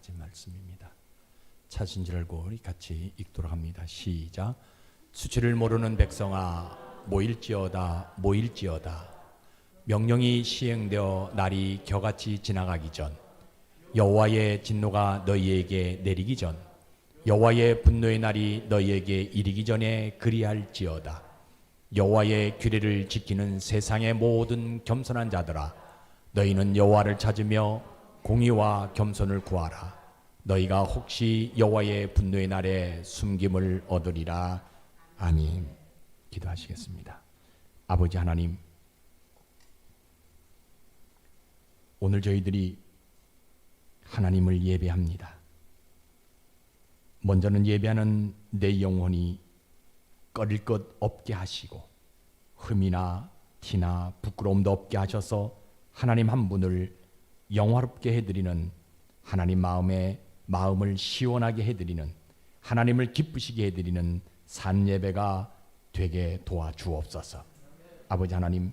말씀입니다. 찾은 줄 알고 우리 같이 읽도록 합니다. 시작. 수치를 모르는 백성아 모일지어다 모일지어다. 명령이 시행되어 날이 겨같이 지나가기 전, 여호와의 진노가 너희에게 내리기 전, 여호와의 분노의 날이 너희에게 이르기 전에 그리할지어다. 여호와의 규례를 지키는 세상의 모든 겸손한 자들아, 너희는 여호와를 찾으며 공의와 겸손을 구하라. 너희가 혹시 여호와의 분노의 날에 숨김을 얻으리라. 아멘. 기도하시겠습니다. 아버지 하나님, 오늘 저희들이 하나님을 예배합니다. 먼저는 예배하는 내 영혼이 꺼릴 것 없게 하시고 흠이나 티나 부끄러움도 없게 하셔서 하나님 한 분을 영화롭게 해드리는, 하나님 마음을 시원하게 해드리는, 하나님을 기쁘시게 해드리는 산 예배가 되게 도와주옵소서. 아버지 하나님,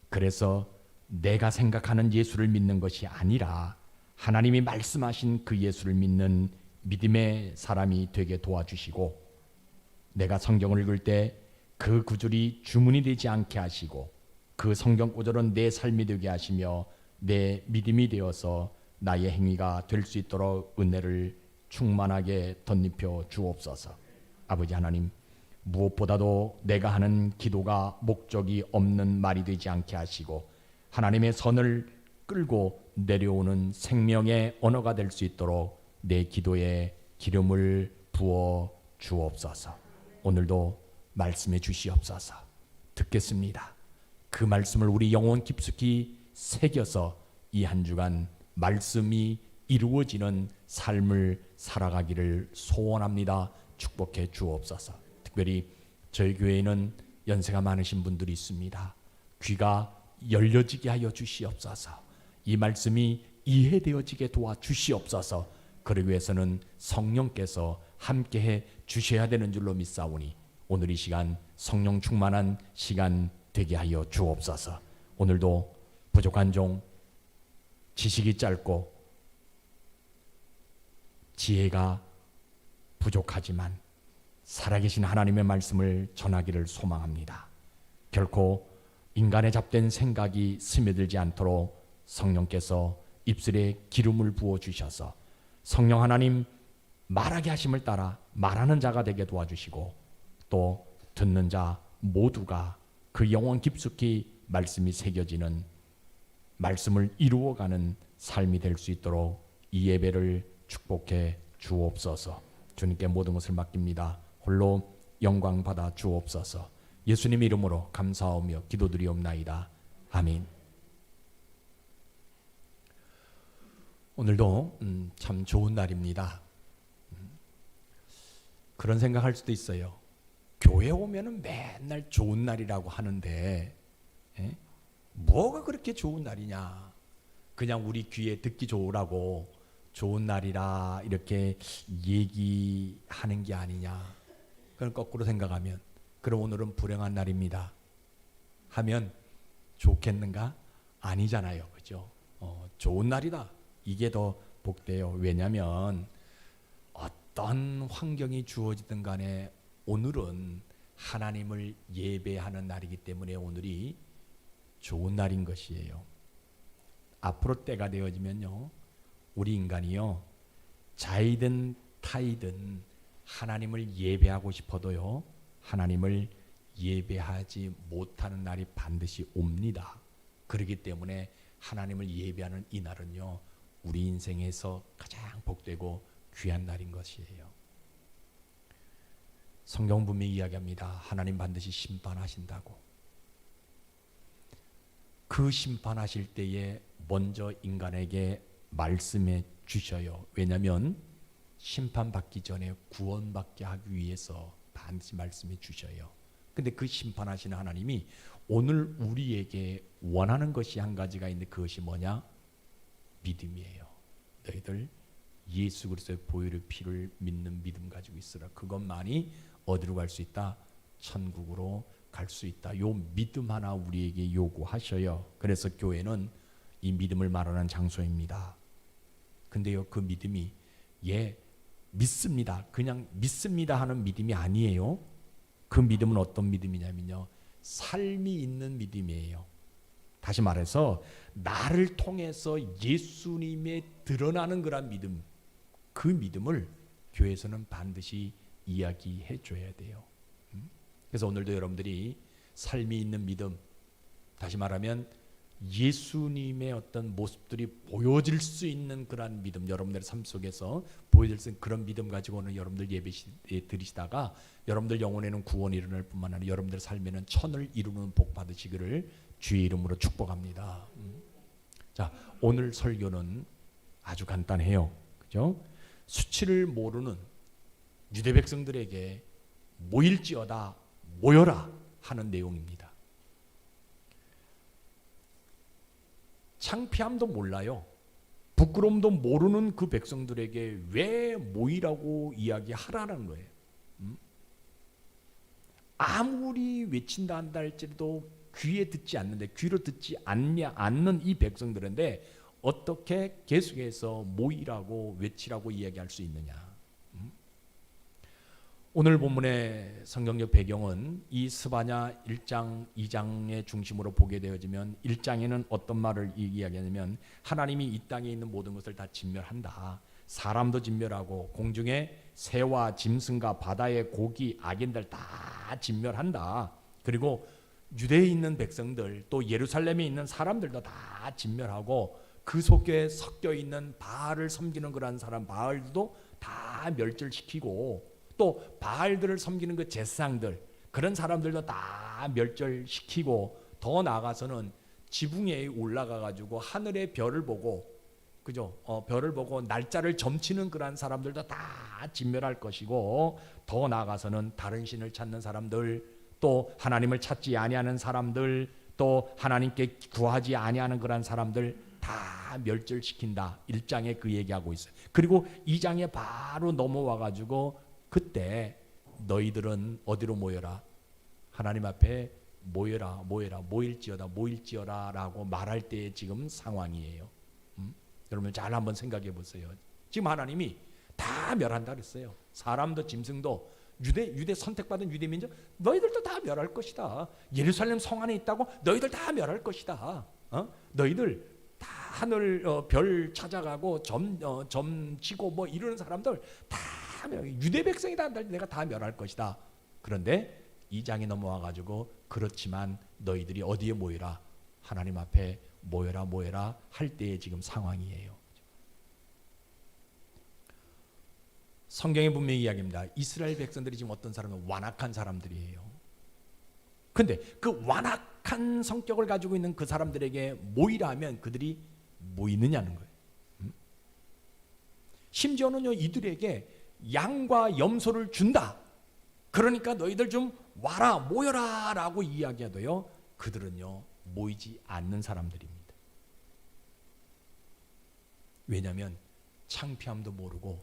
그래서 내가 생각하는 예수를 믿는 것이 아니라 하나님이 말씀하신 그 예수를 믿는 믿음의 사람이 되게 도와주시고, 내가 성경을 읽을 때 그 구절이 주문이 되지 않게 하시고 그 성경 구절은 내 삶이 되게 하시며 내 믿음이 되어서 나의 행위가 될 수 있도록 은혜를 충만하게 덧입혀 주옵소서. 아버지 하나님, 무엇보다도 내가 하는 기도가 목적이 없는 말이 되지 않게 하시고 하나님의 선을 끌고 내려오는 생명의 언어가 될 수 있도록 내 기도에 기름을 부어 주옵소서. 오늘도 말씀해 주시옵소서. 듣겠습니다. 그 말씀을 우리 영혼 깊숙이 새겨서 이 한 주간 말씀이 이루어지는 삶을 살아가기를 소원합니다. 축복해 주옵소서. 특별히 저희 교회에는 연세가 많으신 분들이 있습니다. 귀가 열려지게 하여 주시옵소서. 이 말씀이 이해되어지게 도와주시옵소서. 그러기 위해서는 성령께서 함께해 주셔야 되는 줄로 믿사오니 오늘 이 시간 성령 충만한 시간 되게 하여 주옵소서. 오늘도 부족한 종, 지식이 짧고 지혜가 부족하지만 살아계신 하나님의 말씀을 전하기를 소망합니다. 결코 인간의 잡된 생각이 스며들지 않도록 성령께서 입술에 기름을 부어주셔서 성령 하나님 말하게 하심을 따라 말하는 자가 되게 도와주시고 또 듣는 자 모두가 그 영혼 깊숙이 말씀이 새겨지는, 말씀을 이루어가는 삶이 될 수 있도록 이 예배를 축복해 주옵소서. 주님께 모든 것을 맡깁니다. 홀로 영광 받아 주옵소서. 예수님 이름으로 감사하며 기도드리옵나이다. 아멘. 오늘도 참 좋은 날입니다. 그런 생각할 수도 있어요. 교회 오면은 맨날 좋은 날이라고 하는데 뭐가 그렇게 좋은 날이냐? 그냥 우리 귀에 듣기 좋으라고 좋은 날이라 이렇게 얘기하는 게 아니냐? 그걸 거꾸로 생각하면 그럼 오늘은 불행한 날입니다 하면 좋겠는가? 아니잖아요. 그죠? 좋은 날이다. 이게 더 복돼요. 왜냐하면 어떤 환경이 주어지든 간에 오늘은 하나님을 예배하는 날이기 때문에 오늘이 좋은 날인 것이에요. 앞으로 때가 되어지면요, 우리 인간이요, 자이든 타이든 하나님을 예배하고 싶어도요, 하나님을 예배하지 못하는 날이 반드시 옵니다. 그렇기 때문에 하나님을 예배하는 이 날은요, 우리 인생에서 가장 복되고 귀한 날인 것이에요. 성경 분명히 이야기합니다. 하나님 반드시 심판하신다고. 그 심판하실 때에 먼저 인간에게 말씀해 주셔요. 왜냐하면 심판받기 전에 구원받게 하기 위해서 반드시 말씀해 주셔요. 근데 그 심판하시는 하나님이 오늘 우리에게 원하는 것이 한 가지가 있는데 그것이 뭐냐? 믿음이에요. 너희들 예수 그리스도의 보혈의 피를 믿는 믿음 가지고 있으라. 그것만이 어디로 갈 수 있다? 천국으로 갈 수 있다. 요 믿음 하나 우리에게 요구하셔요. 그래서 교회는 이 믿음을 말하는 장소입니다. 근데요, 그 믿음이 믿습니다, 그냥 믿습니다 하는 믿음이 아니에요. 그 믿음은 어떤 믿음이냐면요, 삶이 있는 믿음이에요. 다시 말해서 나를 통해서 예수님의 드러나는 그런 믿음, 그 믿음을 교회에서는 반드시 이야기해 줘야 돼요. 그래서 오늘도 여러분들이 삶이 있는 믿음, 다시 말하면 예수님의 어떤 모습들이 보여질 수 있는 그런 믿음, 여러분들의 삶 속에서 보여질 수 있는 그런 믿음 가지고는 여러분들 예배 드리시다가 여러분들 영혼에는 구원이 일어날 뿐만 아니라 여러분들 삶에는 천을 이루는 복 받으시기를 주의 이름으로 축복합니다. 자, 오늘 설교는 아주 간단해요. 그죠? 수치를 모르는 유대 백성들에게 모일지어다 모여라 하는 내용입니다. 창피함도 몰라요. 부끄러움도 모르는 그 백성들에게 왜 모이라고 이야기하라는 거예요. 아무리 외친다 한다 할지라도 귀에 듣지 않는데, 귀로 듣지 않는 이 백성들인데 어떻게 계속해서 모이라고 외치라고 이야기할 수 있느냐. 오늘 본문의 성경적 배경은 이 스바냐 1장 2장의 중심으로 보게 되어지면 1장에는 어떤 말을 이야기하냐면 하나님이 이 땅에 있는 모든 것을 다 진멸한다. 사람도 진멸하고 공중의 새와 짐승과 바다의 고기 악인들 다 진멸한다. 그리고 유대에 있는 백성들 또 예루살렘에 있는 사람들도 다 진멸하고 그 속에 섞여 있는 바알을 섬기는 그런 사람 바알도 다 멸절시키고 또 바알들을 섬기는 그 제사장들 그런 사람들도 다 멸절시키고 더 나아가서는 지붕에 올라가 가지고 하늘의 별을 보고 그죠? 별을 보고 날짜를 점치는 그런 사람들도 다 진멸할 것이고 더 나아가서는 다른 신을 찾는 사람들 또 하나님을 찾지 아니하는 사람들 또 하나님께 구하지 아니하는 그런 사람들 다 멸절시킨다. 1장에 그 얘기하고 있어요. 그리고 2장에 바로 넘어와 가지고 그때 너희들은 어디로 모여라? 하나님 앞에 모여라 모일지어다 라고 말할 때의 지금 상황이에요. 여러분 잘 한번 생각해 보세요. 지금 하나님이 다 멸한다 그랬어요. 사람도 짐승도 유대 선택받은 유대 민족 너희들도 다 멸할 것이다. 예루살렘 성 안에 있다고 너희들 다 멸할 것이다. 너희들 다 하늘 별 찾아가고 점치고 뭐 이러는 사람들 다 유대 백성이다. 내가 다 멸할 것이다. 그런데 2장에 넘어와 가지고 그렇지만 너희들이 어디에 모여라? 하나님 앞에 모여라 할 때의 지금 상황이에요. 성경에 분명히 이야기합니다. 이스라엘 백성들이 지금 어떤 사람은 완악한 사람들이에요. 근데 그 완악한 성격을 가지고 있는 그 사람들에게 모이라 하면 그들이 모이느냐는 거예요. 심지어는요 이들에게 양과 염소를 준다. 그러니까 너희들 좀 와라 모여라 라고 이야기해도요 그들은요 모이지 않는 사람들입니다. 왜냐하면 창피함도 모르고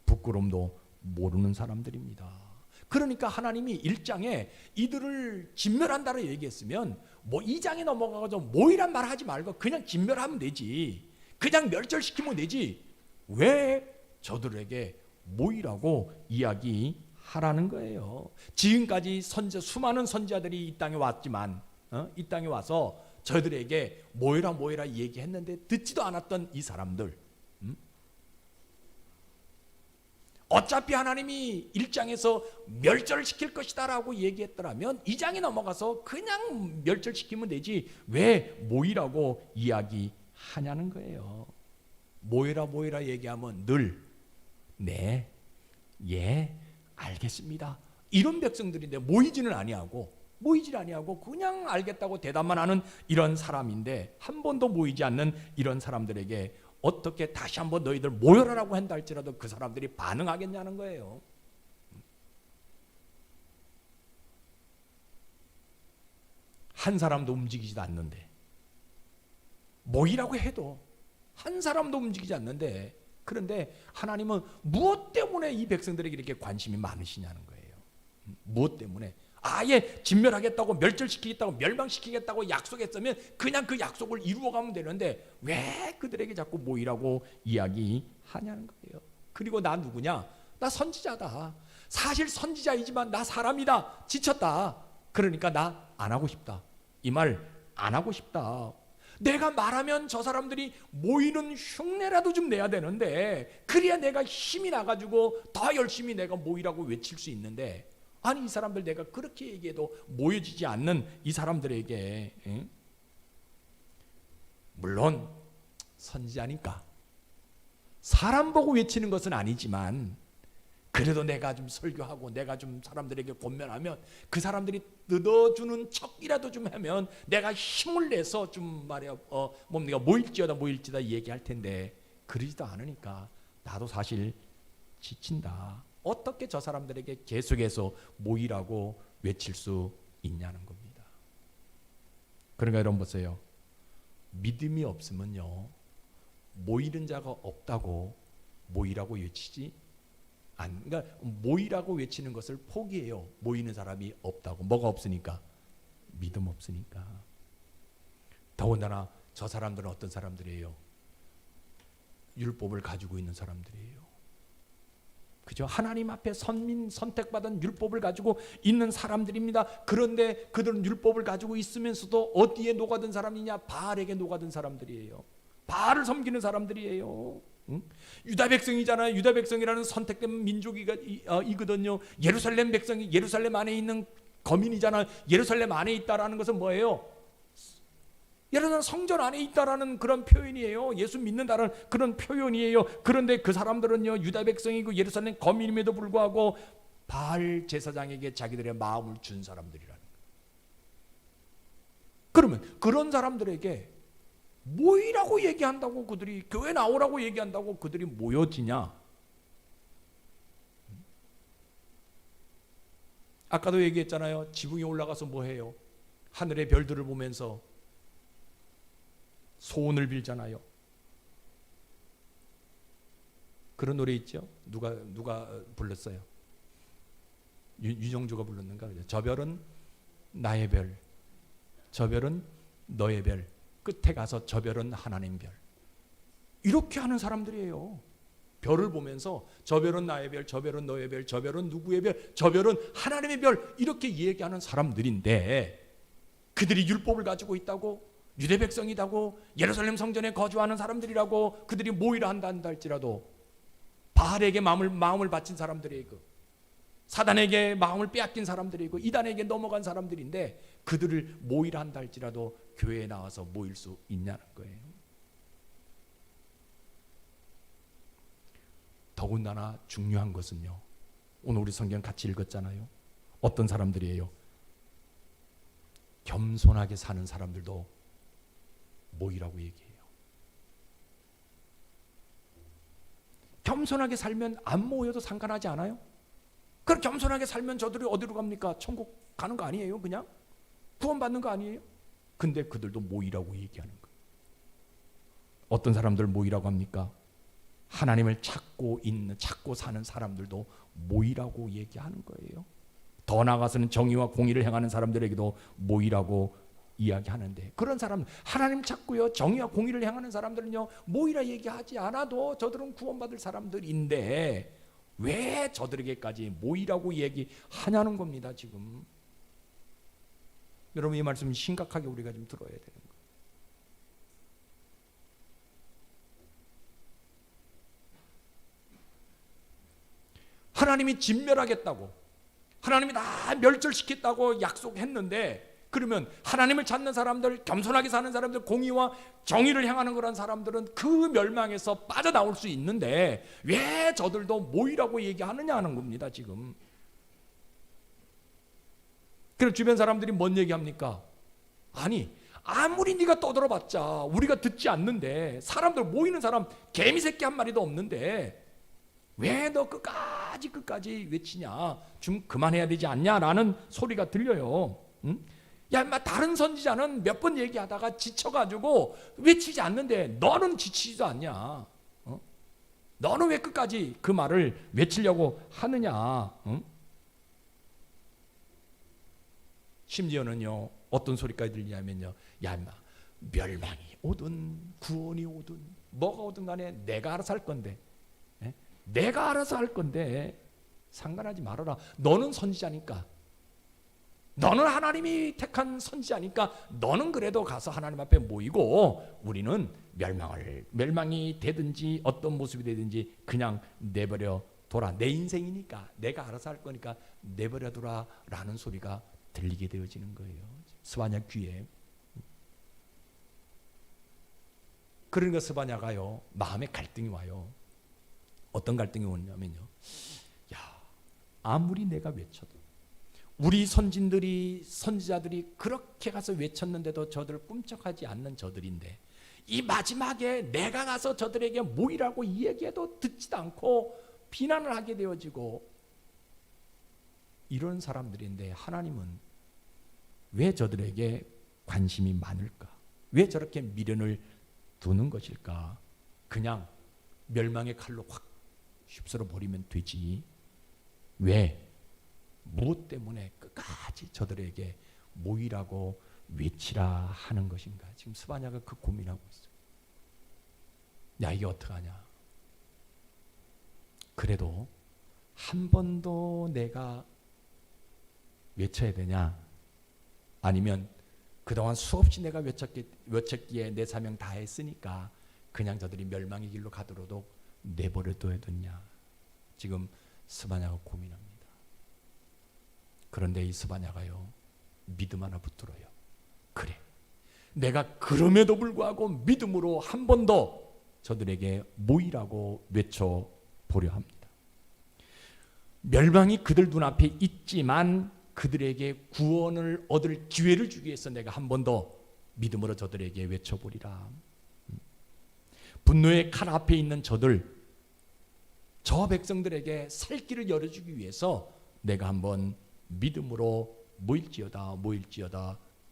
부끄러움도 모르는 사람들입니다. 그러니까 하나님이 1장에 이들을 진멸한다고 얘기했으면 뭐 2장에 넘어가서 모이란 말 하지 말고 그냥 진멸하면 되지. 그냥 멸절시키면 되지. 왜 저들에게 모이라고 이야기하라는 거예요. 지금까지 수많은 선지자들이 이 땅에 왔지만 이 땅에 와서 저들에게 모여라 얘기했는데 듣지도 않았던 이 사람들 어차피 하나님이 1장에서 멸절시킬 것이다 라고 얘기했더라면 2장에 넘어가서 그냥 멸절시키면 되지 왜 모이라고 이야기하냐는 거예요. 모여라 얘기하면 늘 네, 예, 알겠습니다 이런 백성들인데 모이지를 아니하고 그냥 알겠다고 대답만 하는 이런 사람인데 한 번도 모이지 않는 이런 사람들에게 어떻게 다시 한번 너희들 모여라라고 한다 할지라도 그 사람들이 반응하겠냐는 거예요. 한 사람도 움직이지도 않는데 모이라고 해도 한 사람도 움직이지 않는데 그런데 하나님은 무엇 때문에 이 백성들에게 이렇게 관심이 많으시냐는 거예요. 무엇 때문에? 아예 진멸하겠다고, 멸절시키겠다고, 멸망시키겠다고 약속했으면 그냥 그 약속을 이루어가면 되는데 왜 그들에게 자꾸 모이라고 이야기하냐는 거예요. 그리고 나 누구냐? 나 선지자다. 사실 선지자이지만 나 사람이다. 지쳤다. 그러니까 나 안 하고 싶다. 이 말 안 하고 싶다. 내가 말하면 저 사람들이 모이는 흉내라도 좀 내야 되는데, 그래야 내가 힘이 나가지고 더 열심히 내가 모이라고 외칠 수 있는데, 아니 이 사람들 내가 그렇게 얘기해도 모여지지 않는 이 사람들에게, 물론 선지자니까 사람 보고 외치는 것은 아니지만 그래도 내가 좀 설교하고 내가 좀 사람들에게 권면하면 그 사람들이 뜯어주는 척이라도 좀 하면 내가 힘을 내서 좀 말이야 내가 모일지어다 얘기할 텐데, 그러지도 않으니까 나도 사실 지친다. 어떻게 저 사람들에게 계속해서 모이라고 외칠 수 있냐는 겁니다. 그러니까 여러분 보세요. 믿음이 없으면요, 모이는 자가 없다고 모이라고 외치지 그러니까 모이라고 외치는 것을 포기해요. 모이는 사람이 없다고. 뭐가 없으니까? 믿음 없으니까. 더군다나 저 사람들은 어떤 사람들이에요? 율법을 가지고 있는 사람들이에요. 그죠? 하나님 앞에 선택받은 율법을 가지고 있는 사람들입니다. 그런데 그들은 율법을 가지고 있으면서도 어디에 녹아든 사람이냐? 바알에게 녹아든 사람들이에요. 바알을 섬기는 사람들이에요. 유다 백성이잖아요. 유다 백성이라는 선택된 민족이거든요. 예루살렘 백성이 예루살렘 안에 있는 거민이잖아요. 예루살렘 안에 있다라는 것은 뭐예요? 예루살렘 성전 안에 있다라는 그런 표현이에요. 예수 믿는다는 그런 표현이에요. 그런데 그 사람들은요, 유다 백성이고 예루살렘 거민임에도 불구하고 바알 제사장에게 자기들의 마음을 준 사람들이라는 거예요. 그러면 그런 사람들에게 모이라고 얘기한다고 그들이, 교회 나오라고 얘기한다고 그들이 모여지냐? 아까도 얘기했잖아요. 지붕에 올라가서 뭐 해요? 하늘의 별들을 보면서 소원을 빌잖아요. 그런 노래 있죠? 누가 불렀어요? 유정주가 불렀는가? 저 별은 나의 별, 저 별은 너의 별, 끝에 가서 저 별은 하나님 별. 이렇게 하는 사람들이에요. 별을 보면서 저 별은 나의 별, 저 별은 너의 별, 저 별은 누구의 별, 저 별은 하나님의 별, 이렇게 얘기하는 사람들인데, 그들이 율법을 가지고 있다고, 유대 백성이라고, 예루살렘 성전에 거주하는 사람들이라고, 그들이 모이라 한다 할지라도 바알에게 마음을 바친 사람들이고, 사단에게 마음을 빼앗긴 사람들이고, 이단에게 넘어간 사람들인데, 그들을 모이라 한다 할지라도 교회에 나와서 모일 수 있냐는 거예요. 더군다나 중요한 것은요, 오늘 우리 성경 같이 읽었잖아요. 어떤 사람들이에요? 겸손하게 사는 사람들도 모이라고 얘기해요. 겸손하게 살면 안 모여도 상관하지 않아요? 그럼 겸손하게 살면 저들이 어디로 갑니까? 천국 가는 거 아니에요? 그냥? 구원받는 거 아니에요? 근데 그들도 모이라고 얘기하는 거예요. 어떤 사람들 모이라고 합니까? 하나님을 찾고 사는 사람들도 모이라고 얘기하는 거예요. 더 나아가서는 정의와 공의를 행하는 사람들에게도 모이라고 이야기하는데, 그런 사람, 하나님 찾고요, 정의와 공의를 행하는 사람들은요, 모이라 얘기하지 않아도 저들은 구원받을 사람들인데 왜 저들에게까지 모이라고 얘기하냐는 겁니다. 지금 여러분, 이 말씀 심각하게 우리가 좀 들어야 되는 거예요. 하나님이 진멸하겠다고, 하나님이 다 멸절시켰다고 약속했는데, 그러면 하나님을 찾는 사람들, 겸손하게 사는 사람들, 공의와 정의를 향하는 그런 사람들은 그 멸망에서 빠져나올 수 있는데 왜 저들도 모이라고 얘기하느냐 는 겁니다. 지금. 그럼 주변 사람들이 뭔 얘기합니까? 아니, 아무리 네가 떠들어봤자 우리가 듣지 않는데, 사람들 모이는 사람 개미 새끼 한 마리도 없는데 왜 너 끝까지 외치냐? 좀 그만해야 되지 않냐라는 소리가 들려요. 응? 야, 인마, 다른 선지자는 몇 번 얘기하다가 지쳐가지고 외치지 않는데 너는 지치지도 않냐? 어? 너는 왜 끝까지 그 말을 외치려고 하느냐? 응? 심지어는요 어떤 소리까지 들리냐면요, 야 임마, 멸망이 오든 구원이 오든 뭐가 오든 간에 내가 알아서 할 건데, 예? 내가 알아서 할 건데 상관하지 말아라. 너는 선지자니까, 너는 하나님이 택한 선지자니까 너는 그래도 가서 하나님 앞에 모이고, 우리는 멸망이 되든지 어떤 모습이 되든지 그냥 내버려 둬라. 내 인생이니까 내가 알아서 할 거니까 내버려 둬라 라는 소리가 들리게 되어지는 거예요, 스바냐 귀에. 그러니까 스바냐가요 마음에 갈등이 와요. 어떤 갈등이 오냐면요, 야, 아무리 내가 외쳐도, 우리 선지자들이 그렇게 가서 외쳤는데도 저들 꿈쩍하지 않는 저들인데, 이 마지막에 내가 가서 저들에게 모이라고 이야기해도 듣지도 않고 비난을 하게 되어지고, 이런 사람들인데 하나님은 왜 저들에게 관심이 많을까? 왜 저렇게 미련을 두는 것일까? 그냥 멸망의 칼로 확 휩쓸어 버리면 되지, 왜 무엇 때문에 끝까지 저들에게 모이라고 외치라 하는 것인가? 지금 스바냐가 그 고민하고 있어요. 야, 이게 어떡하냐? 그래도 한 번 더 내가 외쳐야 되냐? 아니면 그동안 수없이 내가 외쳤기에 내 사명 다 했으니까 그냥 저들이 멸망의 길로 가더라도 내버려 둬야 되냐? 지금 스바냐가 고민합니다. 그런데 이 스바냐가요 믿음 하나 붙들어요. 그래, 내가 그럼에도 불구하고 믿음으로 한 번 더 저들에게 모이라고 외쳐보려 합니다. 멸망이 그들 눈앞에 있지만 그들에게 구원을 얻을 기회를 주기 위해서 내가 한 번 더 믿음으로 저들에게 외쳐보리라. 분노의 칼 앞에 있는 저 백성들에게 살 길을 열어주기 위해서 내가 한번 믿음으로 모일지어다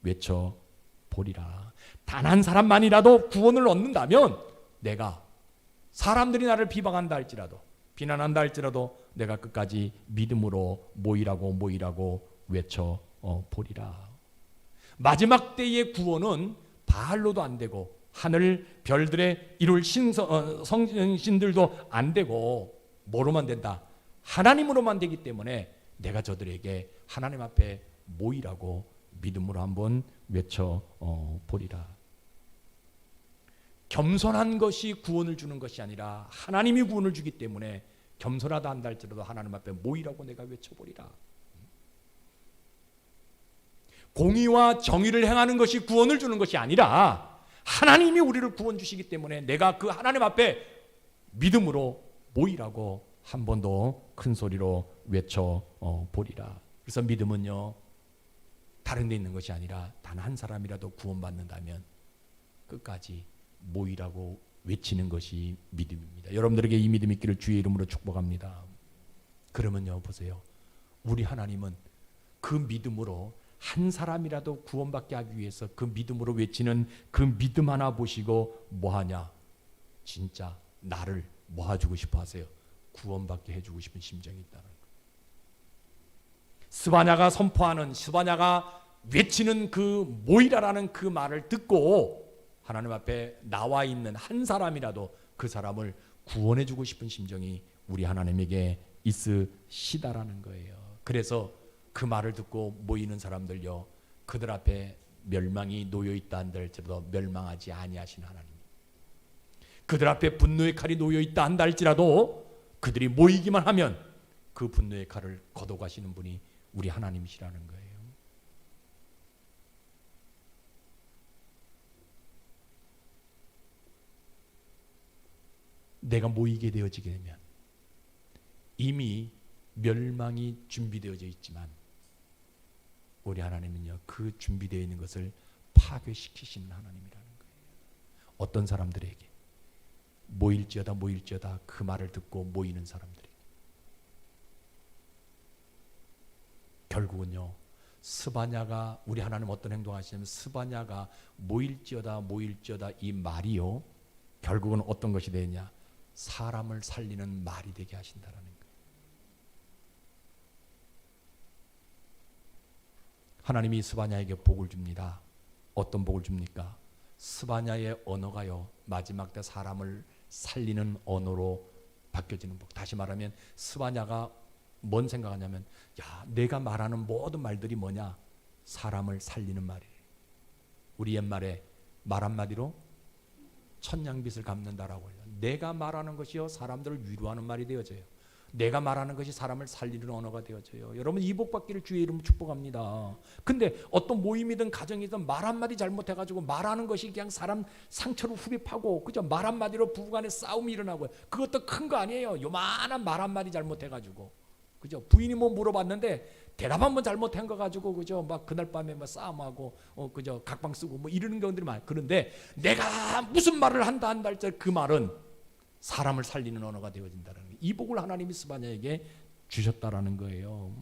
외쳐보리라. 단 한 사람만이라도 구원을 얻는다면, 내가 사람들이 나를 비방한다 할지라도, 비난한다 할지라도 내가 끝까지 믿음으로 모이라고 외쳐보리라. 마지막 때의 구원은 바알로도 안 되고 하늘 별들의 이룰 성신들도 안 되고 뭐로만 된다? 하나님으로만 되기 때문에 내가 저들에게 하나님 앞에 모이라고 믿음으로 한번 외쳐보리라. 겸손한 것이 구원을 주는 것이 아니라 하나님이 구원을 주기 때문에 겸손하다 한다 할지라도 하나님 앞에 모이라고 내가 외쳐보리라. 공의와 정의를 행하는 것이 구원을 주는 것이 아니라 하나님이 우리를 구원 주시기 때문에 내가 그 하나님 앞에 믿음으로 모이라고 한 번 더 큰 소리로 외쳐보리라. 그래서 믿음은요 다른 데 있는 것이 아니라 단 한 사람이라도 구원받는다면 끝까지 모이라고 외치는 것이 믿음입니다. 여러분들에게 이 믿음 있기를 주의 이름으로 축복합니다. 그러면요 보세요, 우리 하나님은 그 믿음으로 한 사람이라도 구원받게 하기 위해서 그 믿음으로 외치는 그 믿음 하나 보시고 뭐하냐? 진짜 나를 모아주고 싶어 하세요. 구원받게 해주고 싶은 심정이 있다는 거예요. 스바냐가 외치는 그 모이라라는 그 말을 듣고 하나님 앞에 나와 있는 한 사람이라도 그 사람을 구원해주고 싶은 심정이 우리 하나님에게 있으시다라는 거예요. 그래서 그 말을 듣고 모이는 사람들요 그들 앞에 멸망이 놓여있다 한다 할지라도 멸망하지 아니하신 하나님, 그들 앞에 분노의 칼이 놓여있다 한다 할지라도 그들이 모이기만 하면 그 분노의 칼을 걷어가시는 분이 우리 하나님이시라는 거예요. 내가 모이게 되어지게 되면 이미 멸망이 준비되어져 있지만 우리 하나님은요 그 준비되어 있는 것을 파괴시키시는 하나님이라는 거예요. 어떤 사람들에게? 모일지어다 그 말을 듣고 모이는 사람들에게. 결국은요 스바냐가, 우리 하나님 어떤 행동하시냐면 스바냐가 모일지어다 이 말이요 결국은 어떤 것이 되느냐? 사람을 살리는 말이 되게 하신다라는 거예요. 하나님이 스바냐에게 복을 줍니다. 어떤 복을 줍니까? 스바냐의 언어가요, 마지막 때 사람을 살리는 언어로 바뀌어지는 복. 다시 말하면 스바냐가 뭔 생각하냐면, 야, 내가 말하는 모든 말들이 뭐냐? 사람을 살리는 말이에요. 우리 옛말에 말 한마디로 천냥빚을 갚는다라고 해요. 내가 말하는 것이요, 사람들을 위로하는 말이 되어져요. 내가 말하는 것이 사람을 살리는 언어가 되어져요. 여러분, 이 복 받기를 주의 이름으로 축복합니다. 근데 어떤 모임이든 가정이든 말 한마디 잘못해가지고 말하는 것이 그냥 사람 상처로 후립하고, 그죠? 말 한마디로 부부간에 싸움이 일어나고요. 그것도 큰 거 아니에요. 요만한 말 한마디 잘못해가지고, 그죠? 부인이 뭐 물어봤는데 대답 한번 잘못한 거 가지고, 그죠? 막 그날 밤에 막 싸움하고, 그죠? 각방 쓰고 뭐 이러는 경우들이 많아요. 그런데 내가 무슨 말을 한다 할 때 그 말은 사람을 살리는 언어가 되어진다는 거예요. 이 복을 하나님이 스바냐에게 주셨다라는 거예요.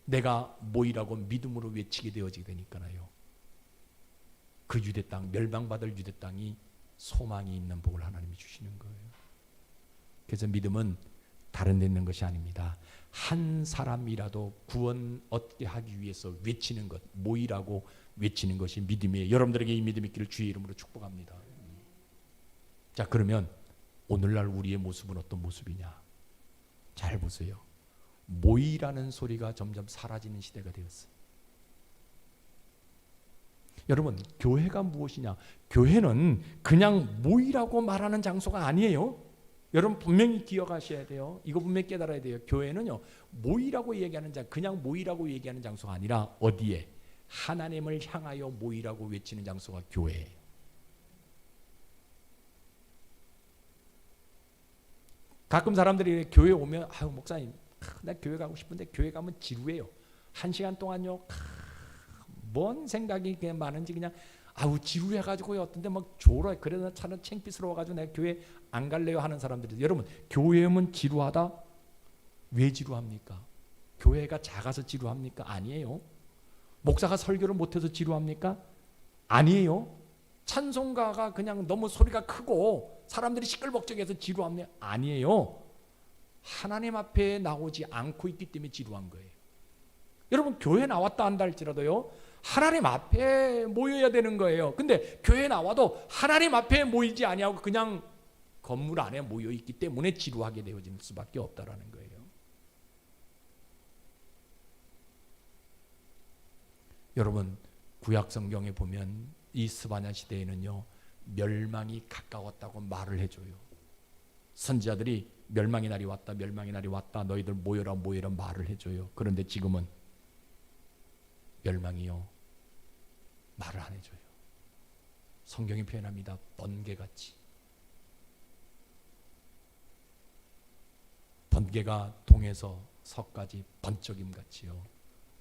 내가 모이라고 믿음으로 외치게 되어지게 되니까요. 그 유대 땅, 멸망받을 유대 땅이 소망이 있는 복을 하나님이 주시는 거예요. 그래서 믿음은 다른 데 있는 것이 아닙니다. 한 사람이라도 구원 얻게 하기 위해서 외치는 것, 모이라고 외치는 것이 믿음이에요. 여러분들에게 이 믿음이 있기를 주의 이름으로 축복합니다. 자, 그러면 오늘날 우리의 모습은 어떤 모습이냐? 잘 보세요. 모이라는 소리가 점점 사라지는 시대가 되었어요. 여러분, 교회가 무엇이냐? 교회는 그냥 모이라고 말하는 장소가 아니에요. 여러분 분명히 기억하셔야 돼요. 이거 분명히 깨달아야 돼요. 교회는요, 모이라고 얘기하는 그냥 모이라고 얘기하는 장소가 아니라 어디에? 하나님을 향하여 모이라고 외치는 장소가 교회예요. 가끔 사람들이 교회 오면, 아유 목사님, 나 교회 가고 싶은데 교회 가면 지루해요. 1시간 동안요, 뭔 생각이 그냥 많은지 그냥 아우 지루해가지고요. 어떤데 막 졸아. 그래서 차는 창피스러워가지고 내가 교회 안 갈래요 하는 사람들이. 여러분, 교회 오면 지루하다? 왜 지루합니까? 교회가 작아서 지루합니까? 아니에요. 목사가 설교를 못해서 지루합니까? 아니에요. 찬송가가 그냥 너무 소리가 크고 사람들이 시끌벅적해서 지루합니까? 아니에요. 하나님 앞에 나오지 않고 있기 때문에 지루한 거예요. 여러분, 교회 나왔다 한다 할지라도요, 하나님 앞에 모여야 되는 거예요. 근데 교회 나와도 하나님 앞에 모이지 아니하고 그냥 건물 안에 모여 있기 때문에 지루하게 되어질 수밖에 없다라는 거예요. 여러분, 구약 성경에 보면 이 스바냐 시대에는요, 멸망이 가까웠다고 말을 해줘요. 선지자들이 멸망의 날이 왔다, 멸망의 날이 왔다, 너희들 모여라 모여라 말을 해줘요. 그런데 지금은 멸망이요, 말을 안 해줘요. 성경이 표현합니다. 번개같이. 번개가 동에서 서까지 번쩍임같이요,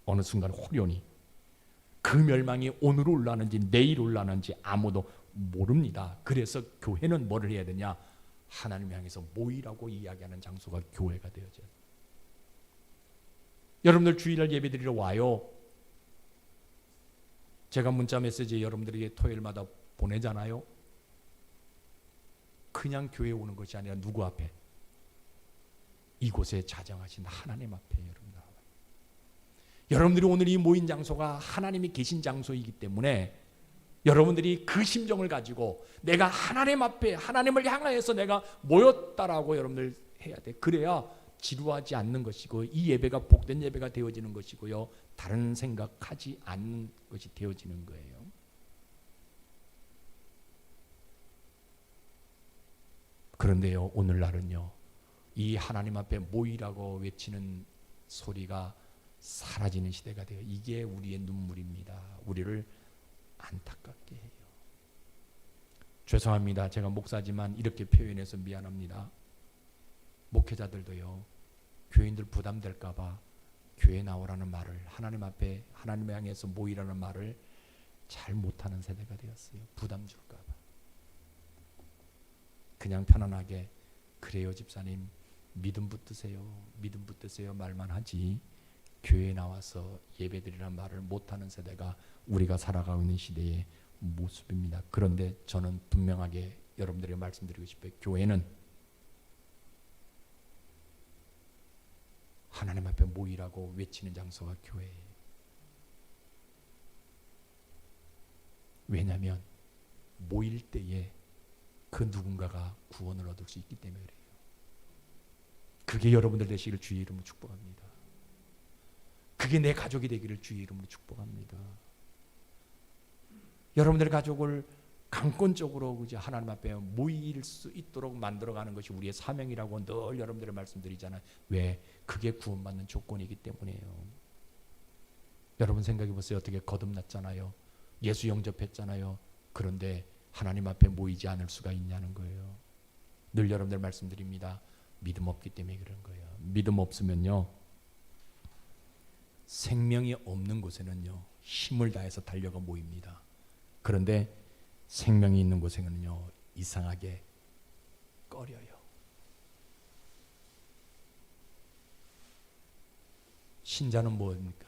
어느 순간 호련히 그 멸망이 오늘 올라는지 내일 올라는지 아무도 모릅니다. 그래서 교회는 뭐를 해야 되냐? 하나님 향해서 모이라고 이야기하는 장소가 교회가 되어져요. 여러분들 주일날 예배드리러 와요. 제가 문자 메시지 여러분들에게 토요일마다 보내잖아요. 그냥 교회 오는 것이 아니라 누구 앞에? 이곳에 자정하신 하나님 앞에 여러분 나와요. 여러분들이 오늘 이 모인 장소가 하나님이 계신 장소이기 때문에 여러분들이 그 심정을 가지고 내가 하나님 앞에 하나님을 향하여서 내가 모였다라고 여러분들 해야 돼. 그래야 지루하지 않는 것이고 이 예배가 복된 예배가 되어지는 것이고요, 다른 생각하지 않는 것이 되어지는 거예요. 그런데요, 오늘날은요, 이 하나님 앞에 모이라고 외치는 소리가 사라지는 시대가 돼요. 이게 우리의 눈물입니다. 우리를 안타깝게 해요. 죄송합니다. 제가 목사지만 이렇게 표현해서 미안합니다. 목회자들도요, 교인들 부담될까 봐 교회 나오라는 말을, 하나님 앞에 하나님을 향해서 모이라는 말을 잘 못하는 세대가 되었어요. 부담 줄까 봐. 그냥 편안하게 그래요 집사님, 믿음 붙드세요, 믿음 붙드세요 말만 하지 교회에 나와서 예배드리라는 말을 못하는 세대가 우리가 살아가고 있는 시대의 모습입니다. 그런데 저는 분명하게 여러분들에게 말씀드리고 싶어요. 교회는 하나님 앞에 모이라고 외치는 장소가 교회예요. 왜냐하면 모일 때에 그 누군가가 구원을 얻을 수 있기 때문에 그래요. 그게 여러분들 되시기를 주의 이름으로 축복합니다. 그게 내 가족이 되기를 주의 이름으로 축복합니다. 여러분들의 가족을 강권적으로 그저 하나님 앞에 모일 수 있도록 만들어가는 것이 우리의 사명이라고 늘 여러분들의 말씀드리잖아요. 왜? 그게 구원받는 조건이기 때문이에요. 여러분 생각해 보세요. 어떻게 거듭났잖아요. 예수 영접했잖아요. 그런데 하나님 앞에 모이지 않을 수가 있냐는 거예요. 늘 여러분들 말씀드립니다. 믿음 없기 때문에 그런 거예요. 믿음 없으면요, 생명이 없는 곳에는요 힘을 다해서 달려가 모입니다. 그런데 생명이 있는 곳에는요 이상하게 꺼려요. 신자는 뭡니까?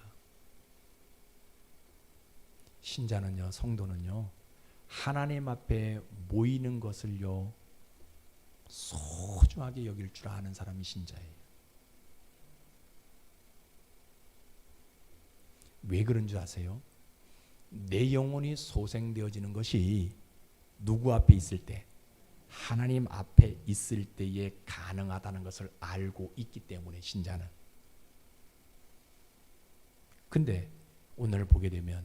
신자는요, 성도는요, 하나님 앞에 모이는 것을요 소중하게 여길 줄 아는 사람이 신자예요. 왜 그런 줄 아세요? 내 영혼이 소생되어지는 것이 누구 앞에 있을 때? 하나님 앞에 있을 때에 가능하다는 것을 알고 있기 때문에 신자는. 근데 오늘 보게 되면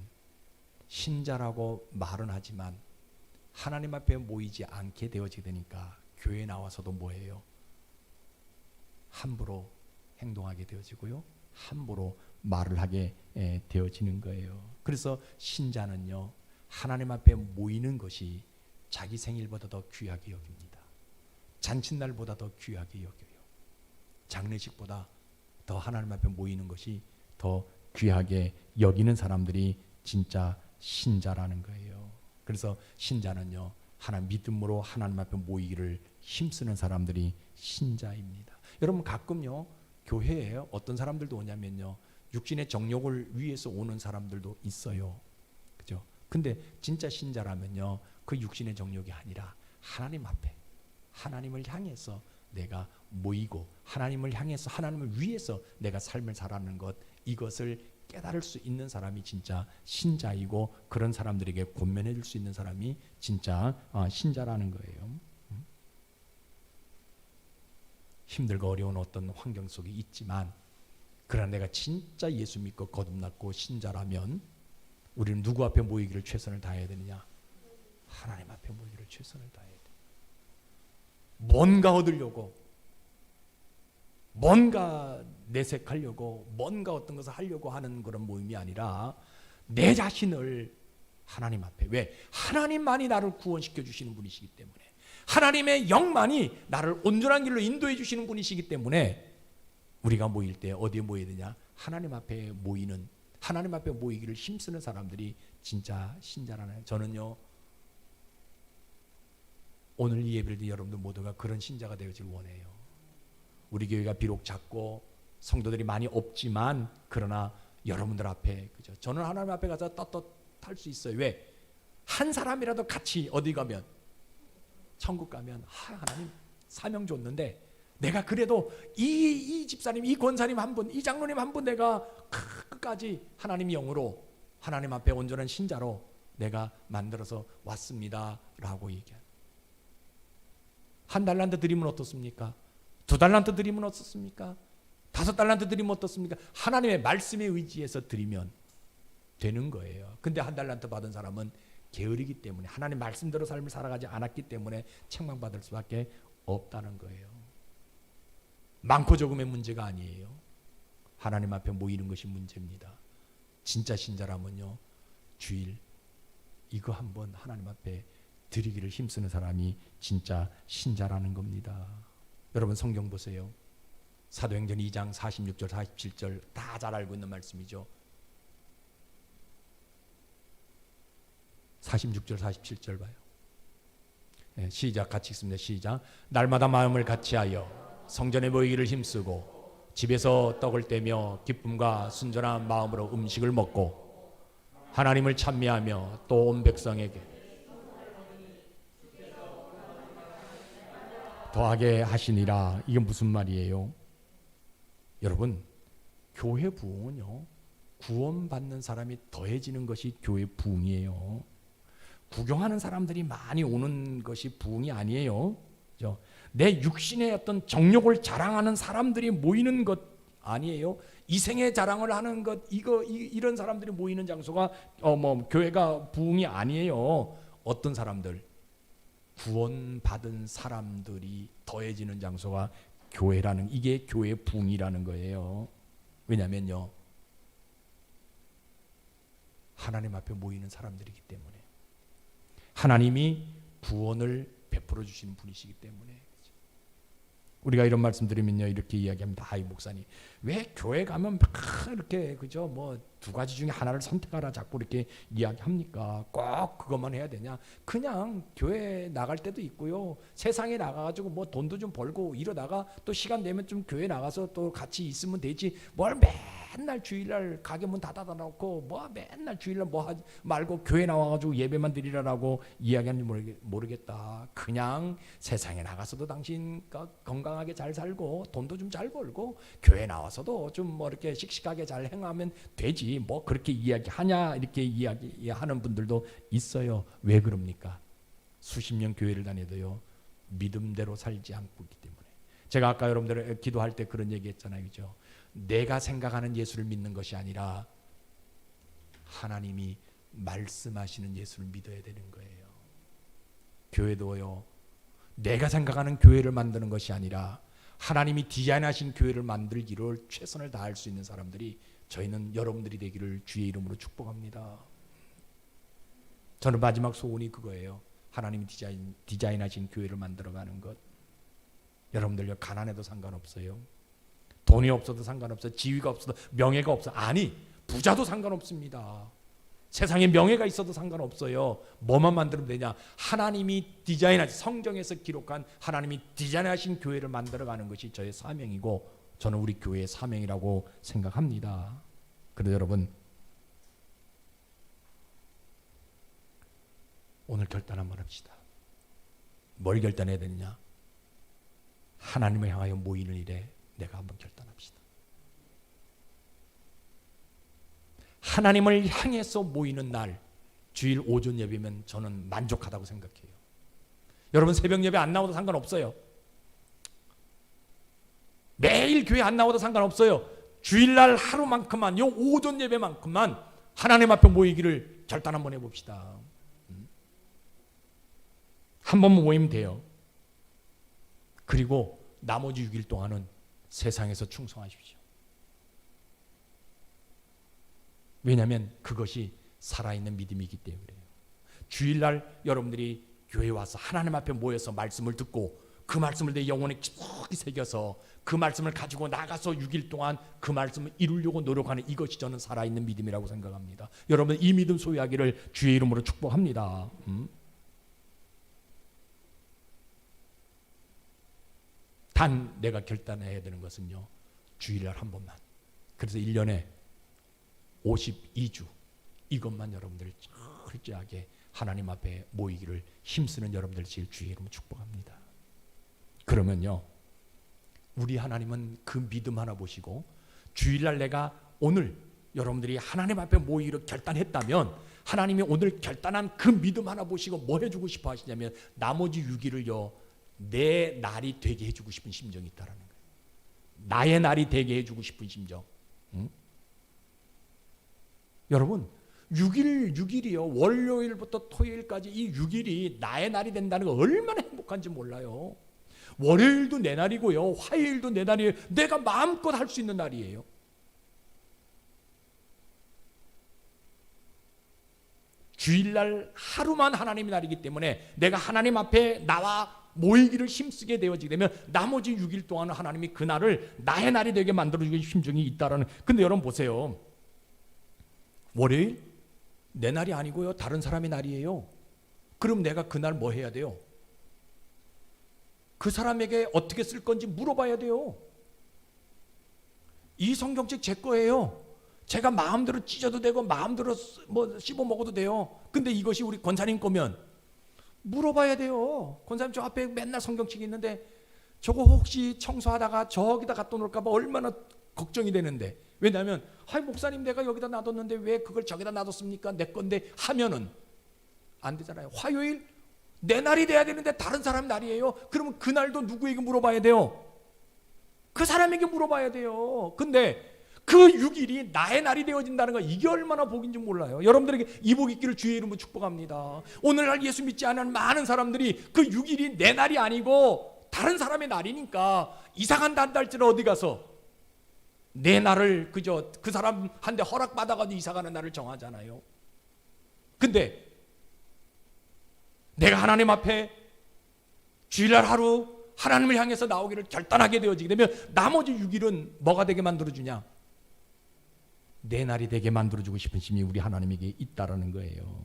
신자라고 말은 하지만 하나님 앞에 모이지 않게 되어지게 되니까 교회에 나와서도 뭐예요? 함부로 행동하게 되어지고요, 함부로 말을 하게 되어지는 거예요. 그래서 신자는요 하나님 앞에 모이는 것이 자기 생일보다 더 귀하게 여깁니다. 잔칫날보다 더 귀하게 여겨요. 장례식보다 더 하나님 앞에 모이는 것이 더 귀하게 여기는 사람들이 진짜 신자라는 거예요. 그래서 신자는요 믿음으로 하나님 앞에 모이기를 힘쓰는 사람들이 신자입니다. 여러분 가끔요 교회에 어떤 사람들도 오냐면요 육신의 정욕을 위해서 오는 사람들도 있어요. 그죠? 근데 진짜 신자라면요 그 육신의 정욕이 아니라 하나님 앞에 하나님을 향해서 내가 모이고 하나님을 향해서 하나님을 위해서 내가 삶을 살아가는 것, 이것을 깨달을 수 있는 사람이 진짜 신자이고, 그런 사람들에게 권면해 줄 수 있는 사람이 진짜 신자라는 거예요. 힘들고 어려운 어떤 환경 속에 있지만, 그러나 내가 진짜 예수 믿고 거듭났고 신자라면 우리는 누구 앞에 모이기를 최선을 다해야 되느냐? 하나님 앞에 모이기를 최선을 다해야 돼. 뭔가 얻으려고, 뭔가 내색하려고, 뭔가 어떤 것을 하려고 하는 그런 모임이 아니라 내 자신을 하나님 앞에, 왜? 하나님만이 나를 구원시켜 주시는 분이시기 때문에, 하나님의 영만이 나를 온전한 길로 인도해 주시는 분이시기 때문에 우리가 모일 때 어디에 모여야 되냐? 하나님 앞에 모이는, 하나님 앞에 모이기를 힘쓰는 사람들이 진짜 신자라는. 저는요 오늘 이 예배를 드린 여러분들 모두가 그런 신자가 되어질 원해요. 우리 교회가 비록 작고 성도들이 많이 없지만, 그러나 여러분들 앞에, 그죠? 저는 하나님 앞에 가서 떳떳할 수 있어요. 왜? 한 사람이라도 같이 어디 가면, 천국 가면, 하나님 사명 줬는데 내가 그래도 이 집사님, 이 권사님 한 분, 이 장로님 한 분 내가 끝까지 하나님 영으로 하나님 앞에 온전한 신자로 내가 만들어서 왔습니다 라고 얘기해요. 한 달란트 드리면 어떻습니까? 2달란트 드리면 어떻습니까? 5달란트 드리면 어떻습니까? 하나님의 말씀에 의지해서 드리면 되는 거예요. 근데 1달란트 받은 사람은 게으르기 때문에, 하나님 말씀대로 삶을 살아가지 않았기 때문에 책망받을 수밖에 없다는 거예요. 많고 적음의 문제가 아니에요. 하나님 앞에 모이는 것이 문제입니다. 진짜 신자라면요 주일 이거 한번 하나님 앞에 드리기를 힘쓰는 사람이 진짜 신자라는 겁니다. 여러분 성경 보세요. 사도행전 2장 46절 47절 다 잘 알고 있는 말씀이죠. 46절 47절 봐요. 네, 시작, 같이 읽습니다. 시작. 날마다 마음을 같이하여 성전에 모이기를 힘쓰고 집에서 떡을 떼며 기쁨과 순전한 마음으로 음식을 먹고 하나님을 찬미하며 또 온 백성에게 더하게 하시니라. 이게 무슨 말이에요? 여러분 교회 부흥은요, 구원받는 사람이 더해지는 것이 교회 부흥이에요. 구경하는 사람들이 많이 오는 것이 부흥이 아니에요. 그죠? 내 육신의 어떤 정욕을 자랑하는 사람들이 모이는 것 아니에요. 이생의 자랑을 하는 것, 이런 사람들이 모이는 장소가 교회가 부흥이 아니에요. 어떤 사람들, 구원받은 사람들이 더해지는 장소가 교회라는, 이게 교회 부흥이라는 거예요. 왜냐면요, 하나님 앞에 모이는 사람들이기 때문에, 하나님이 구원을 베풀어 주신 분이시기 때문에. 우리가 이런 말씀 드리면요, 이렇게 이야기합니다. 이 목사님, 왜 교회 가면 막 이렇게, 그죠, 뭐 두 가지 중에 하나를 선택하라 자꾸 이렇게 이야기합니까? 꼭 그것만 해야 되냐? 그냥 교회 나갈 때도 있고요, 세상에 나가가지고 뭐 돈도 좀 벌고 이러다가 또 시간 되면 좀 교회 나가서 또 같이 있으면 되지, 뭘 맨날 주일날 가게 문 닫아다 놓고 뭐 맨날 주일날 뭐 하지 말고 교회 나와가지고 예배만 드리라라고 이야기하는지 모르겠다. 그냥 세상에 나가서도 당신 건강하게 잘 살고 돈도 좀 잘 벌고 교회 나와서도 좀 뭐 이렇게 씩씩하게 잘 행하면 되지, 뭐 그렇게 이야기하냐, 이렇게 이야기하는 분들도 있어요. 왜 그럽니까? 수십 년 교회를 다녀도요, 믿음대로 살지 않고 있기 때문에. 제가 아까 여러분들 기도할 때 그런 얘기 했잖아요, 그죠? 내가 생각하는 예수를 믿는 것이 아니라 하나님이 말씀하시는 예수를 믿어야 되는 거예요. 교회도요, 내가 생각하는 교회를 만드는 것이 아니라 하나님이 디자인하신 교회를 만들기를 최선을 다할 수 있는 사람들이 저희는 여러분들이 되기를 주의 이름으로 축복합니다. 저는 마지막 소원이 그거예요. 하나님이 디자인하신 교회를 만들어가는 것. 여러분들요, 가난해도 상관없어요. 돈이 없어도 상관없어요. 지위가 없어도, 명예가 없어, 아니 부자도 상관없습니다. 세상에 명예가 있어도 상관없어요. 뭐만 만들면 되냐? 하나님이 디자인하신, 성경에서 기록한 하나님이 디자인하신 교회를 만들어가는 것이 저의 사명이고, 저는 우리 교회의 사명이라고 생각합니다. 그래서 여러분, 오늘 결단 한번 합시다. 뭘 결단해야 되느냐? 하나님을 향하여 모이는 일에 내가 한번 결단합시다. 하나님을 향해서 모이는 날, 주일 오전 예배면 저는 만족하다고 생각해요. 여러분 새벽 예배 안 나와도 상관없어요. 매일 교회 안 나와도 상관없어요. 주일날 하루만큼만, 요 오전 예배만큼만 하나님 앞에 모이기를 결단 한번 해봅시다. 한 번만 모이면 돼요. 그리고 나머지 6일 동안은 세상에서 충성하십시오. 왜냐하면 그것이 살아있는 믿음이기 때문에요. 주일날 여러분들이 교회에 와서 하나님 앞에 모여서 말씀을 듣고 그 말씀을 내 영혼에 깊이 새겨서 그 말씀을 가지고 나가서 6일 동안 그 말씀을 이루려고 노력하는, 이것이 저는 살아있는 믿음이라고 생각합니다. 여러분 이 믿음 소유하기를 주의 이름으로 축복합니다. 단 내가 결단해야 되는 것은요, 주일날 한 번만. 그래서 1년에 52주 이것만 여러분들 철저하게 하나님 앞에 모이기를 힘쓰는 여러분들 제일 주의 이름으로 축복합니다. 그러면요, 우리 하나님은 그 믿음 하나 보시고, 주일날 내가 오늘 여러분들이 하나님 앞에 모이기로 결단했다면 하나님이 오늘 결단한 그 믿음 하나 보시고 뭐 해주고 싶어 하시냐면, 나머지 6일을요 내 날이 되게 해주고 싶은 심정이 있다라는 거예요. 나의 날이 되게 해주고 싶은 심정. 여러분 6일이요, 월요일부터 토요일까지 이 6일이 나의 날이 된다는 거 얼마나 행복한지 몰라요. 월요일도 내 날이고요, 화요일도 내 날이에요. 내가 마음껏 할 수 있는 날이에요. 주일날 하루만 하나님의 날이기 때문에 내가 하나님 앞에 나와 모이기를 힘쓰게 되어지게 되면 나머지 6일 동안은 하나님이 그 날을 나의 날이 되게 만들어주는 심정이 있다라는. 근데 여러분 보세요, 월요일 내 날이 아니고요, 다른 사람의 날이에요. 그럼 내가 그날 뭐 해야 돼요? 그 사람에게 어떻게 쓸 건지 물어봐야 돼요. 이 성경책 제 거예요. 제가 마음대로 찢어도 되고 마음대로 뭐 씹어 먹어도 돼요. 근데 이것이 우리 권사님 거면 물어봐야 돼요. 권사님 저 앞에 맨날 성경책이 있는데 저거 혹시 청소하다가 저기다 갖다 놓을까 봐 얼마나 걱정이 되는데 왜냐하면 목사님 내가 여기다 놔뒀는데 왜 그걸 저기다 놔뒀습니까? 내 건데 하면은 안 되잖아요. 화요일 내 날이 돼야 되는데 다른 사람 날이에요. 그러면 그 날도 누구에게 물어봐야 돼요? 그 사람에게 물어봐야 돼요. 근데 그 6일이 나의 날이 되어진다는 거, 이게 얼마나 복인지 몰라요. 여러분들에게 이 복 있기를 주의 이름으로 축복합니다. 오늘날 예수 믿지 않은 많은 사람들이 그 6일이 내 날이 아니고 다른 사람의 날이니까 이사간다 한다 할지라 어디 가서 내 날을 그저 그 사람한테 허락받아가지고 이사가는 날을 정하잖아요. 근데 내가 하나님 앞에 주일날 하루 하나님을 향해서 나오기를 결단하게 되어지게 되면 나머지 6일은 뭐가 되게 만들어주냐? 내 날이 되게 만들어주고 싶은 심이 우리 하나님에게 있다라는 거예요.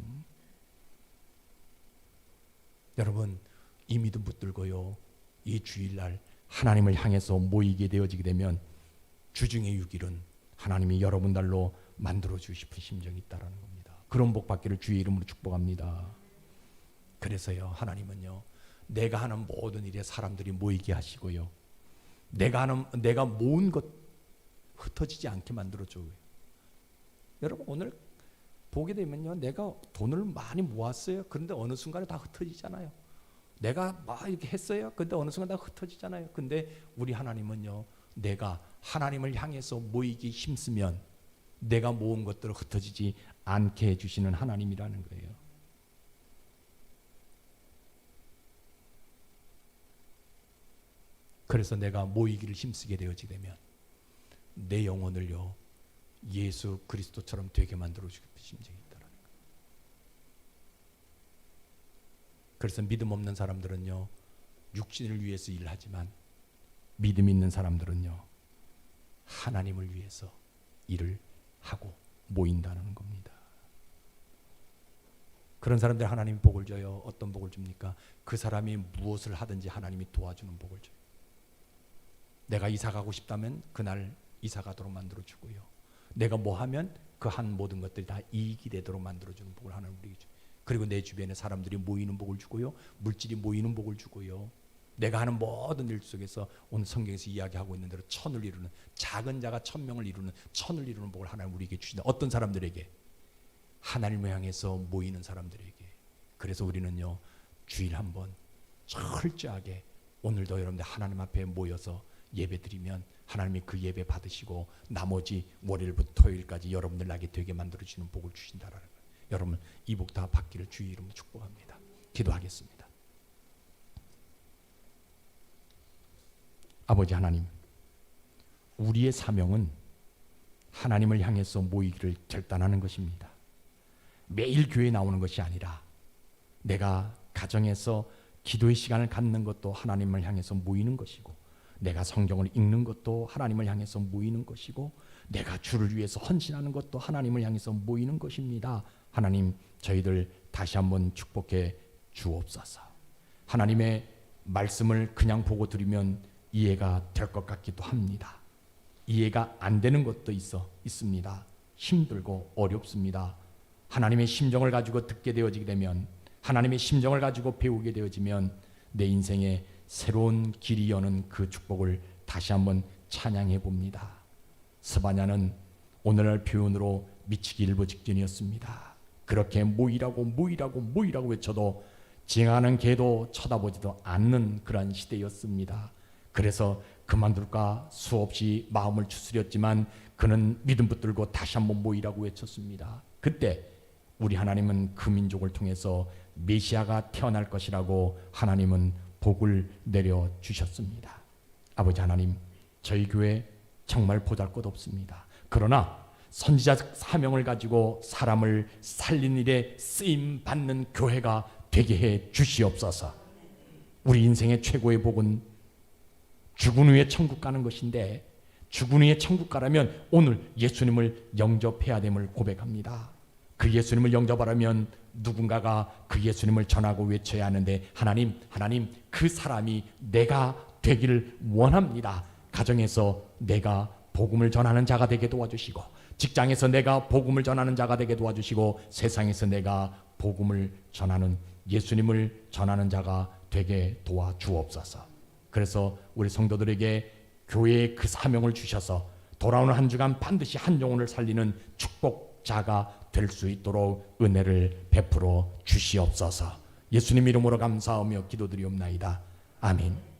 여러분, 이 믿음 붙들고요, 이 주일날 하나님을 향해서 모이게 되어지게 되면 주중의 6일은 하나님이 여러분 날로 만들어주고 싶은 심정이 있다라는 겁니다. 그런 복 받기를 주의 이름으로 축복합니다. 그래서요, 하나님은요, 내가 하는 모든 일에 사람들이 모이게 하시고요, 내가 모은 것 흩어지지 않게 만들어줘요. 여러분, 오늘 보게 되면요, 내가 돈을 많이 모았어요. 그런데 어느 순간에 다 흩어지잖아요. 내가 막 이렇게 했어요. 근데 어느 순간 다 흩어지잖아요. 근데 우리 하나님은요, 내가 하나님을 향해서 모이기 힘쓰면 내가 모은 것들을 흩어지지 않게 해주시는 하나님이라는 거예요. 그래서 내가 모이기를 힘쓰게 되어지게 되면 내 영혼을요, 예수 그리스도처럼 되게 만들어주고 싶은 심정이 있다는 거예요. 그래서 믿음 없는 사람들은요, 육신을 위해서 일하지만 믿음 있는 사람들은요, 하나님을 위해서 일을 하고 모인다는 겁니다. 그런 사람들 하나님이 복을 줘요. 어떤 복을 줍니까? 그 사람이 무엇을 하든지 하나님이 도와주는 복을 줘요. 내가 이사 가고 싶다면 그날 이사 가도록 만들어주고요, 내가 뭐 하면 그 한 모든 것들이 다 이익이 되도록 만들어주는 복을 하나님 우리에게 줘요. 그리고 내 주변에 사람들이 모이는 복을 주고요, 물질이 모이는 복을 주고요, 내가 하는 모든 일 속에서 오늘 성경에서 이야기하고 있는 대로 천을 이루는, 작은 자가 1000명을 이루는, 천을 이루는 복을 하나님 우리에게 주신다. 어떤 사람들에게? 하나님을 향해서 모이는 사람들에게. 그래서 우리는요, 주일 한번 철저하게 오늘도 여러분들 하나님 앞에 모여서 예배드리면 하나님이 그 예배 받으시고 나머지 월요일부터 토요일까지 여러분들 나게 되게 만들어주시는 복을 주신다라는 거예요. 여러분, 이 복 다 받기를 주의 이름으로 축복합니다. 기도하겠습니다. 아버지 하나님, 우리의 사명은 하나님을 향해서 모이기를 결단하는 것입니다. 매일 교회에 나오는 것이 아니라 내가 가정에서 기도의 시간을 갖는 것도 하나님을 향해서 모이는 것이고, 내가 성경을 읽는 것도 하나님을 향해서 모이는 것이고, 내가 주를 위해서 헌신하는 것도 하나님을 향해서 모이는 것입니다. 하나님, 저희들 다시 한번 축복해 주옵소서. 하나님의 말씀을 그냥 보고 들으면 이해가 될 것 같기도 합니다. 이해가 안 되는 것도 있습니다. 힘들고 어렵습니다. 하나님의 심정을 가지고 듣게 되어지게 되면, 하나님의 심정을 가지고 배우게 되어지면 내 인생에 새로운 길이 여는 그 축복을 다시 한번 찬양해 봅니다. 스바냐는 오늘날 표현으로 미치기 일보 직전이었습니다. 그렇게 모이라고 외쳐도 지나가는 개도 쳐다보지도 않는 그런 시대였습니다. 그래서 그만둘까 수없이 마음을 추스렸지만 그는 믿음 붙들고 다시 한번 모이라고 외쳤습니다. 그때 우리 하나님은 그 민족을 통해서 메시아가 태어날 것이라고 하나님은 복을 내려주셨습니다. 아버지 하나님, 저희 교회 정말 보잘것없습니다. 그러나 선지자적 사명을 가지고 사람을 살린 일에 쓰임받는 교회가 되게 해 주시옵소서. 우리 인생의 최고의 복은 죽은 후에 천국 가는 것인데, 죽은 후에 천국 가려면 오늘 예수님을 영접해야 됨을 고백합니다. 그 예수님을 영접하려면 누군가가 그 예수님을 전하고 외쳐야 하는데, 하나님 그 사람이 내가 되기를 원합니다. 가정에서 내가 복음을 전하는 자가 되게 도와주시고, 직장에서 내가 복음을 전하는 자가 되게 도와주시고, 세상에서 내가 복음을 전하는, 예수님을 전하는 자가 되게 도와주옵소서. 그래서 우리 성도들에게 교회의 그 사명을 주셔서 돌아오는 한 주간 반드시 한 영혼을 살리는 축복자가 될 수 있도록 은혜를 베풀어 주시옵소서. 예수님 이름으로 감사하며 기도드리옵나이다. 아멘.